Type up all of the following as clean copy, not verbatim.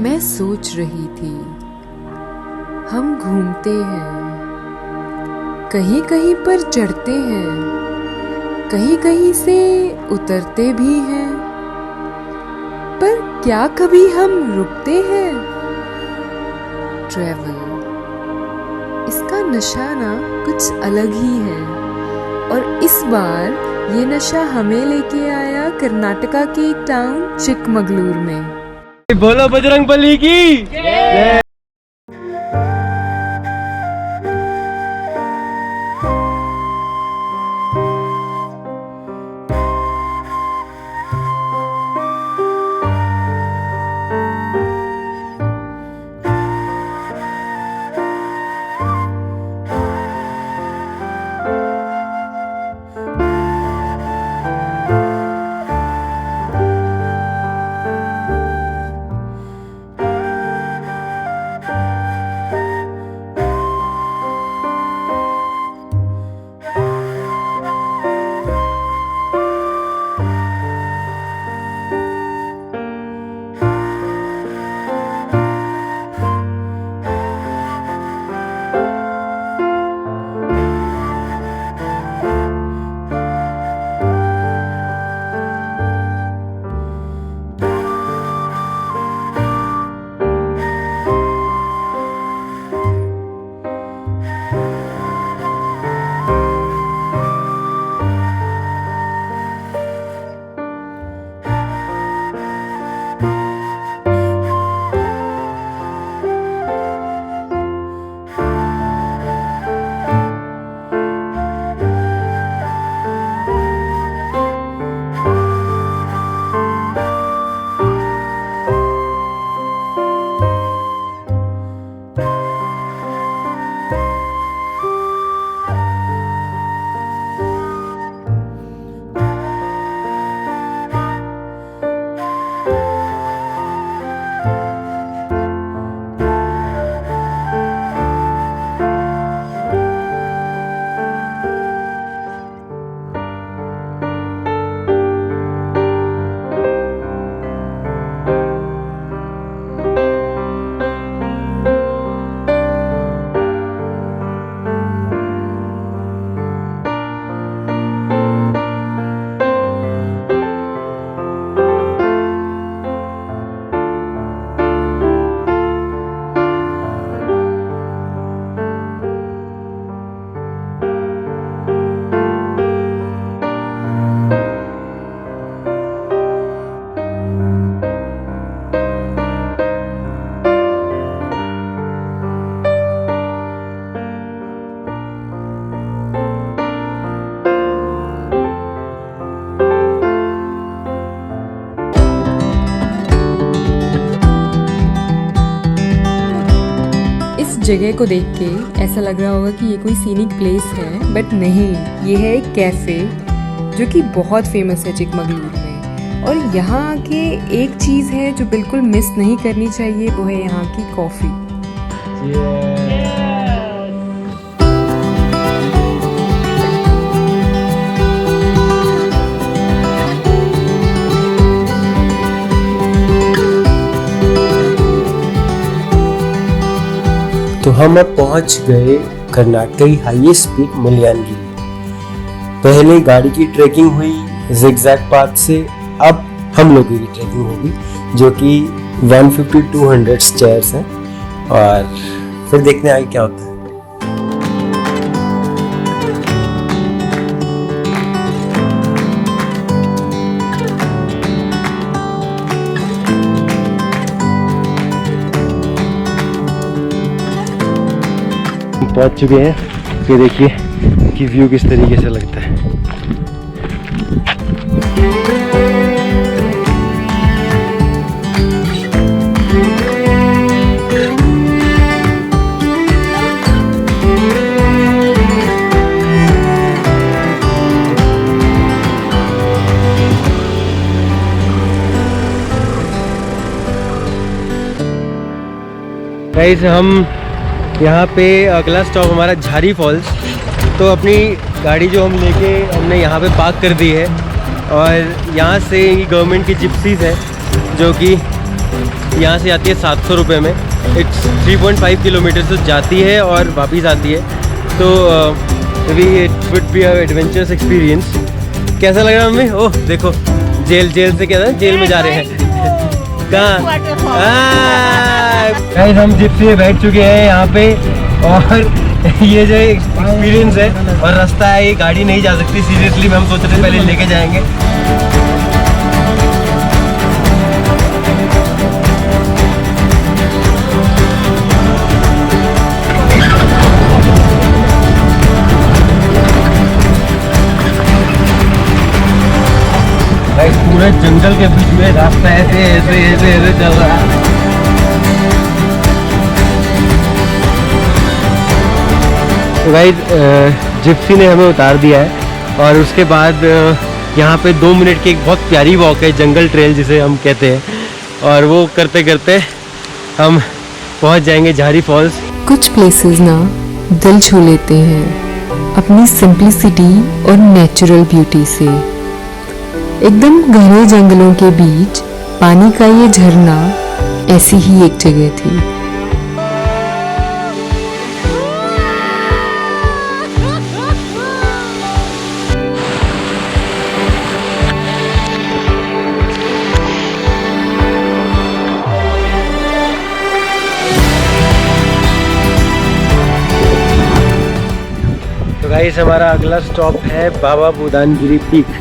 मैं सोच रही थी, हम घूमते हैं, कहीं कहीं पर चढ़ते हैं, कहीं कहीं से उतरते भी हैं, पर क्या कभी हम रुकते हैं? ट्रैवल, इसका नशा ना कुछ अलग ही है। और इस बार ये नशा हमें लेके आया कर्नाटका के एक टाउन चिकमगलूर में। बोलो बजरंगबली की जय। जगह को देख के ऐसा लग रहा होगा कि ये कोई सीनिक प्लेस है, बट नहीं, ये है एक कैफ़े जो कि बहुत फेमस है चिकमगलूर में। और यहाँ आके एक चीज़ है जो बिल्कुल मिस नहीं करनी चाहिए, वो है यहाँ की कॉफ़ी। तो हम अब पहुंच गए कर्नाटक की हाईएस्ट पीक मुल्यानगिरी। पहले गाड़ी की ट्रैकिंग हुई जिगजैग पाथ से, अब हम लोगों की ट्रैकिंग होगी जो कि 150-200 स्टेयर्स हैं, और फिर देखने आगे क्या होता है। पहुंच चुके हैं, ये देखिए कि व्यू किस तरीके से लगता है। गाइस, हम यहाँ पे अगला स्टॉप हमारा झारी फॉल्स। तो अपनी गाड़ी जो हम लेके हमने यहाँ पे पार्क कर दी है, और यहाँ से गवर्नमेंट की जिप्सीज है जो कि यहाँ से आती है 700 रुपये में। इट्स 3.5 किलोमीटर से जाती है और वापस आती है। तो it would be a adventurous experience. कैसा लग रहा है मम्मी? ओह देखो, जेल से क्या था, जेल में जा रहे हैं। कहाँ? हम जिप्सी में बैठ चुके हैं यहाँ पे, और ये जो एक्सपीरियंस है और रास्ता है, ये गाड़ी नहीं जा सकती सीरियसली। हम सोच रहे थे पहले लेके जाएंगे। पूरे जंगल के बीच में रास्ता ऐसे चल रहा है। तो गाइस जिप्सी ने हमें उतार दिया है, और उसके बाद यहाँ पे 2 मिनट की एक बहुत प्यारी वॉक है, जंगल ट्रेल जिसे हम कहते हैं, और वो करते करते हम पहुँच जाएंगे झारी फॉल्स। कुछ प्लेसेस ना दिल छू लेते हैं अपनी सिंप्लिसिटी और नेचुरल ब्यूटी से। एकदम घने जंगलों के बीच पानी का ये झरना ऐसी ही एक जगह थी। तो गाइस हमारा अगला स्टॉप है बाबा बुदानगिरी पीक।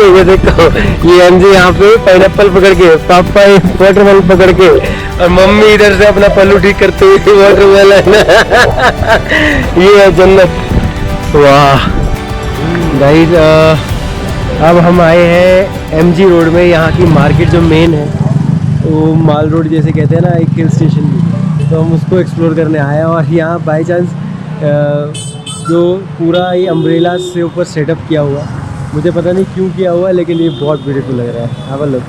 ये देखो, ये एमजी यहाँ पे पाइनएप्पल पकड़ के, पापा वाटरमेलन पकड़ के, और मम्मी इधर से अपना पल्लू ठीक करते हुए वाटरमेलन। ये है जन्नत। वाह गाइस, अब हम आए हैं एमजी रोड में। यहाँ की मार्केट जो मेन है वो माल रोड जैसे कहते हैं ना, एक हिल स्टेशन भी, तो हम उसको एक्सप्लोर करने आए हैं। और यहाँ बाई चांस जो पूरा ये अम्ब्रेला से ऊपर सेटअप किया हुआ, मुझे पता नहीं क्यों किया हुआ, लेकिन ये बहुत ब्यूटीफुल लग रहा है। Have a look.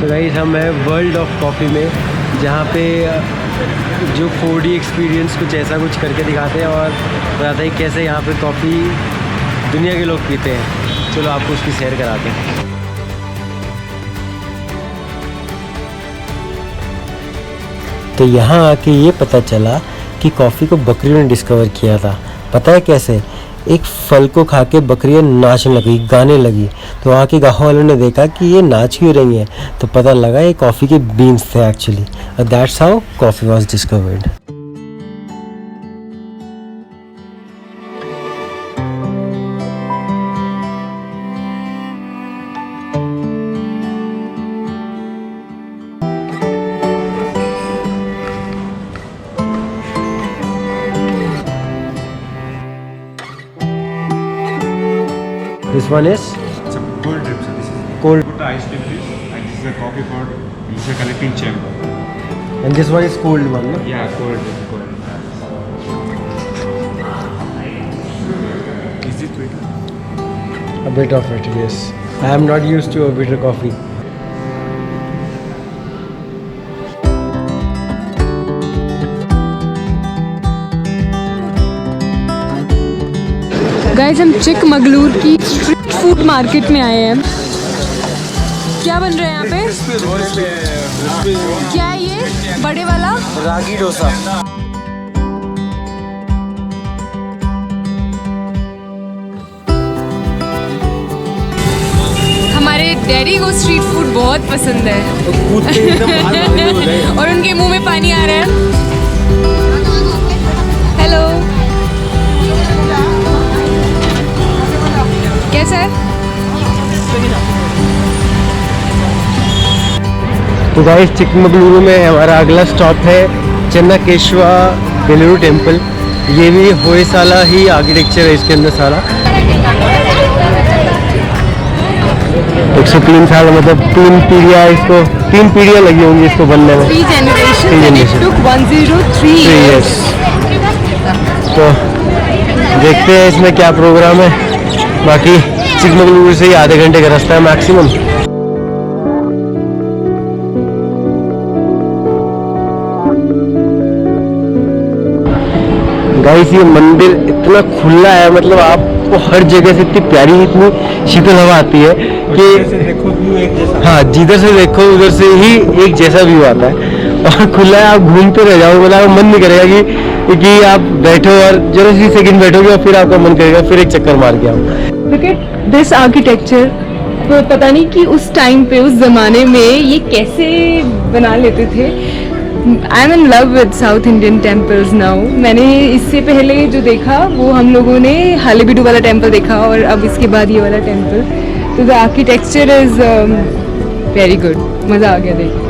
तो गाइस हम हैं वर्ल्ड ऑफ कॉफ़ी में, जहाँ पे जो 4D एक्सपीरियंस कुछ ऐसा कुछ करके दिखाते हैं और बताते हैं कैसे यहाँ पे कॉफ़ी दुनिया के लोग पीते हैं। चलो आपको उसकी सैर कराते हैं। तो यहाँ आके ये पता चला कि कॉफ़ी को बकरियों ने डिस्कवर किया था। पता है कैसे? एक फल को खा के बकरियाँ नाचने लगी, गाने लगी। तो वहाँ के गाँव वालों ने देखा कि ये नाच क्यों रही हैं, तो पता लगा ये कॉफ़ी के बीन्स थे actually. That's how coffee was discovered. This one is? It's a cold drip, so this is Cold. put the ice in this, and this is a coffee pod. This is a collecting chamber. And this one is cold one, no? Yeah, cold drip, cold. Is it bitter? A bit of it, yes. I am not used to a bitter coffee. Guys हम चिकमगलूर की street food market में आए हैं। क्या बन रहा है यहाँ पे? क्या है ये बड़े वाला? रागी डोसा। हमारे डैडी को स्ट्रीट फूड बहुत पसंद है और उनके मुंह में पानी आ रहा है। हेलो, कैसा है? तो गाइस चिकमगलुरु में हमारा अगला स्टॉप है चन्नाकेशवा बेलूरू टेम्पल। ये भी होयसाला ही आर्किटेक्चर है इसके अंदर सारा। 103 साल, मतलब 3 पीढ़ियाँ लगी होंगी इसको बनने में। 3 generation. generations and it generation. took 103 3 years. years. तो देखते हैं इसमें क्या प्रोग्राम है। बाकी चिकमगलुरु से ही आधे घंटे का रास्ता है मैक्सिमम। गाइस ये मंदिर इतना खुला है, मतलब आपको हर जगह से इतनी प्यारी, इतनी शीतल हवा आती है कि देखो व्यू एक जैसा। हाँ, जिधर से देखो उधर से ही एक जैसा व्यू आता है और खुला है, आप घूमते रह जाओ, मतलब मन नहीं करेगा कि आप बैठो और जरा सी सेकंड बैठोगे और फिर आपका मन करेगा फिर एक चक्कर मार के आओ। Look at this architecture. तो पता नहीं कि उस टाइम पे, उस जमाने में ये कैसे बना लेते थे। I am in love with south Indian temples now. मैंने इससे पहले जो देखा वो हम लोगों ने हालेबीडू वाला टेम्पल देखा और अब इसके बाद ये वाला टेम्पल। तो the architecture is very good, मज़ा आ गया देख के।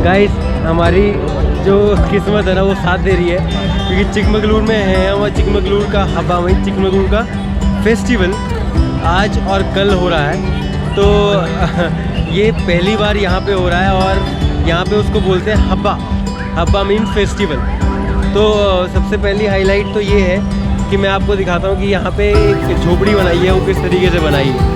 गाइस हमारी जो किस्मत है ना वो साथ दे रही है, क्योंकि चिकमगलुरु में है हम। चिकमगलुरु का हब्बा में चिकमगलुरु का फेस्टिवल आज और कल हो रहा है। तो ये पहली बार यहाँ पे हो रहा है और यहाँ पे उसको बोलते हैं हब्बा। Habba means festival. तो सबसे पहली हाईलाइट तो ये है कि मैं आपको दिखाता हूँ कि यहाँ पे एक झोपड़ी बनाई है, वो किस तरीके से बनाई है।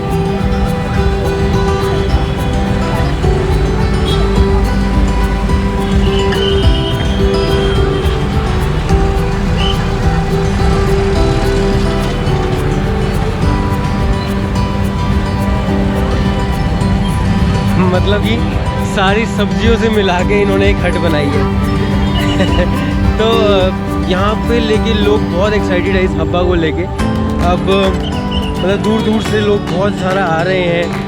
मतलब कि सारी सब्जियों से मिला के इन्होंने एक हट बनाई है। तो यहाँ पे लेके लोग बहुत एक्साइटेड है इस हब्बा को लेके। अब मतलब दूर दूर से लोग बहुत सारा आ रहे हैं।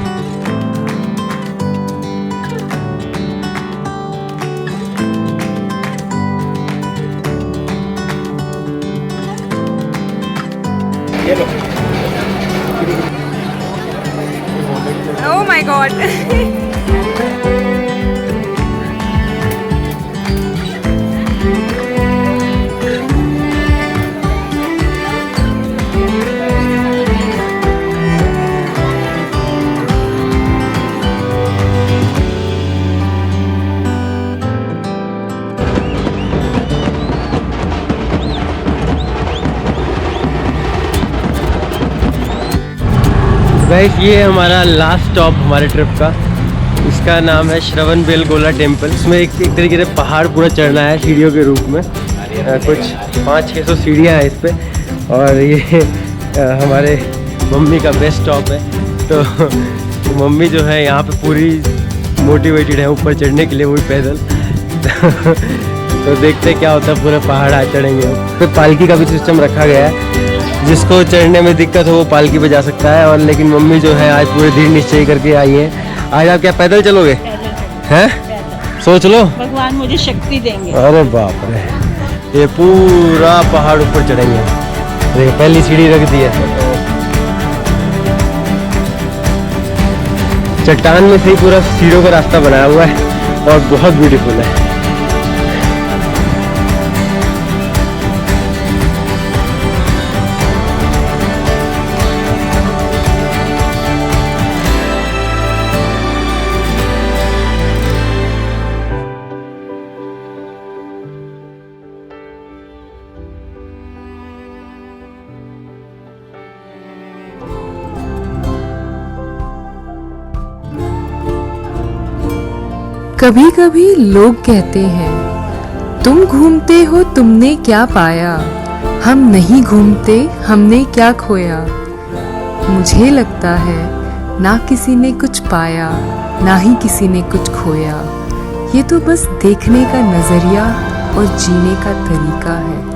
Oh my God. गाइस ये है हमारा लास्ट स्टॉप हमारे ट्रिप का। इसका नाम है श्रवण बेलगोला टेम्पल। इसमें एक तरीके से पहाड़ पूरा चढ़ना है सीढ़ियों के रूप में। कुछ 500-600 सीढ़ियाँ हैं इस पे। और ये हमारे मम्मी का बेस्ट स्टॉप है। तो मम्मी जो है यहाँ पे पूरी मोटिवेटेड है ऊपर चढ़ने के लिए, वो भी पैदल। तो देखते हैं क्या होता है, पूरा पहाड़ आ चढ़ेंगे हम। फिर पालकी का भी सिस्टम रखा गया है, जिसको चढ़ने में दिक्कत हो वो पालकी पे जा सकता है। और लेकिन मम्मी जो है आज पूरे दृढ़ निश्चय करके आई है। आज आप क्या पैदल चलोगे? हैं? सोच लो, भगवान मुझे शक्ति देंगे। अरे बाप रे, ये पूरा पहाड़ ऊपर चढ़ेंगे। देखो पहली सीढ़ी रख दी है। चट्टान में से ही पूरा सीढ़ियों का रास्ता बनाया हुआ है और बहुत ब्यूटीफुल है। कभी कभी लोग कहते हैं तुम घूमते हो तुमने क्या पाया, हम नहीं घूमते हमने क्या खोया। मुझे लगता है ना किसी ने कुछ पाया ना ही किसी ने कुछ खोया। ये तो बस देखने का नजरिया और जीने का तरीका है।